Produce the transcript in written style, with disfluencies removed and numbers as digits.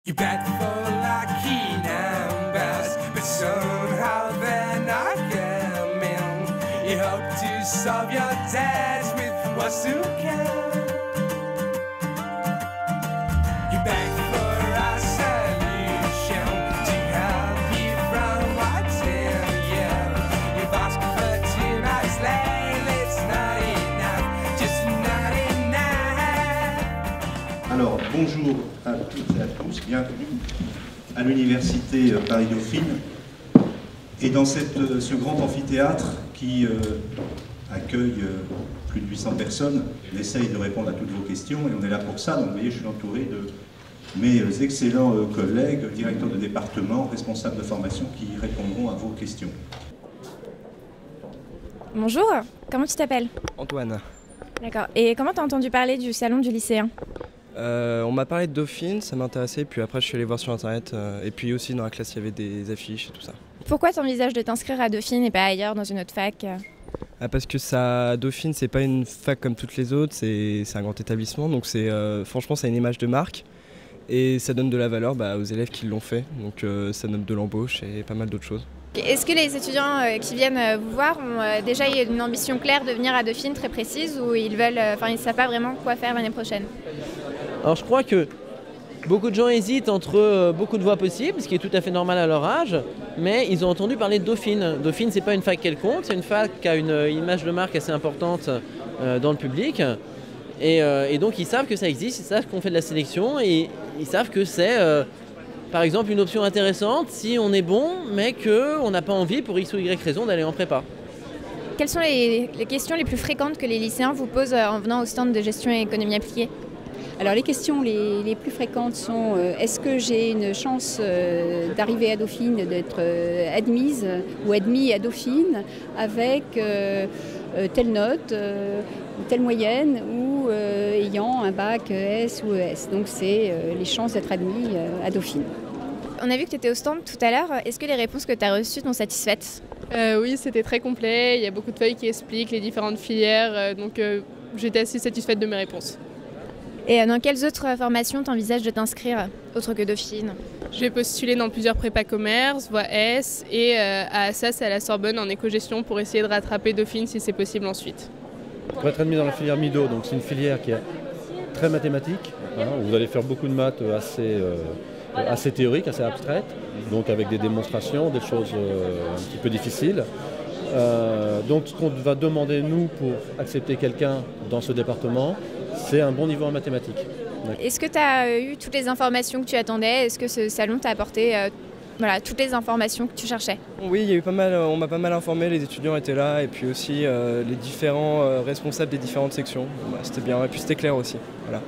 You bet for lucky numbers, but somehow they're not coming. You hope to solve your debts with what's to come. You beg for a solution to help you from what's in you. You've asked for too much lately, it's not enough, just not enough. Alors, bonjour à toutes et à tous, bienvenue à l'Université Paris-Dauphine et dans ce grand amphithéâtre qui accueille plus de 800 personnes. On essaye de répondre à toutes vos questions et on est là pour ça. Donc vous voyez, je suis entouré de mes excellents collègues, directeurs de département, responsables de formation qui répondront à vos questions. Bonjour, comment tu t'appelles? Antoine. D'accord, et comment t'as entendu parler du salon du lycéen? On m'a parlé de Dauphine, ça m'intéressait, puis après je suis allé voir sur internet, et puis aussi dans la classe il y avait des affiches et tout ça. Pourquoi t'envisages de t'inscrire à Dauphine et pas ailleurs dans une autre fac? Parce que Dauphine c'est pas une fac comme toutes les autres, c'est un grand établissement, donc franchement ça a une image de marque, et ça donne de la valeur aux élèves qui l'ont fait, donc ça donne de l'embauche et pas mal d'autres choses. Est-ce que les étudiants qui viennent vous voir ont déjà une ambition claire de venir à Dauphine très précise, ou ils ne savent pas vraiment quoi faire l'année prochaine? Alors je crois que beaucoup de gens hésitent entre beaucoup de voies possibles, ce qui est tout à fait normal à leur âge, mais ils ont entendu parler de Dauphine. Dauphine, c'est pas une fac quelconque, c'est une fac qui a une image de marque assez importante dans le public. Et donc ils savent que ça existe, ils savent qu'on fait de la sélection et ils savent que c'est par exemple une option intéressante si on est bon, mais qu'on n'a pas envie pour X ou Y raison d'aller en prépa. Quelles sont les questions les plus fréquentes que les lycéens vous posent en venant au stand de gestion et économie appliquée? Alors les questions les plus fréquentes sont est-ce que j'ai une chance d'arriver à Dauphine, d'être admise ou admis à Dauphine avec telle note, telle moyenne ou ayant un bac S ou ES. Donc c'est les chances d'être admis à Dauphine. On a vu que tu étais au stand tout à l'heure. Est-ce que les réponses que tu as reçues t'ont satisfaite? Oui, c'était très complet. Il y a beaucoup de feuilles qui expliquent les différentes filières. Donc j'étais assez satisfaite de mes réponses. Et dans quelles autres formations t'envisages de t'inscrire, autre que Dauphine? Je vais postuler dans plusieurs prépas commerce, voie S, et à Assas et à la Sorbonne en éco-gestion pour essayer de rattraper Dauphine si c'est possible ensuite. Pour être admis dans la filière MIDO, donc c'est une filière qui est très mathématique, où vous allez faire beaucoup de maths assez théoriques, assez abstraites, donc avec des démonstrations, des choses un petit peu difficiles. Donc ce qu'on va demander nous pour accepter quelqu'un dans ce département, c'est un bon niveau en mathématiques. Est-ce que tu as eu toutes les informations que tu attendais? Est-ce que ce salon t'a apporté toutes les informations que tu cherchais? Oui, il y a eu on m'a pas mal informé, les étudiants étaient là, et puis aussi les différents responsables des différentes sections. C'était bien, et puis c'était clair aussi. Voilà.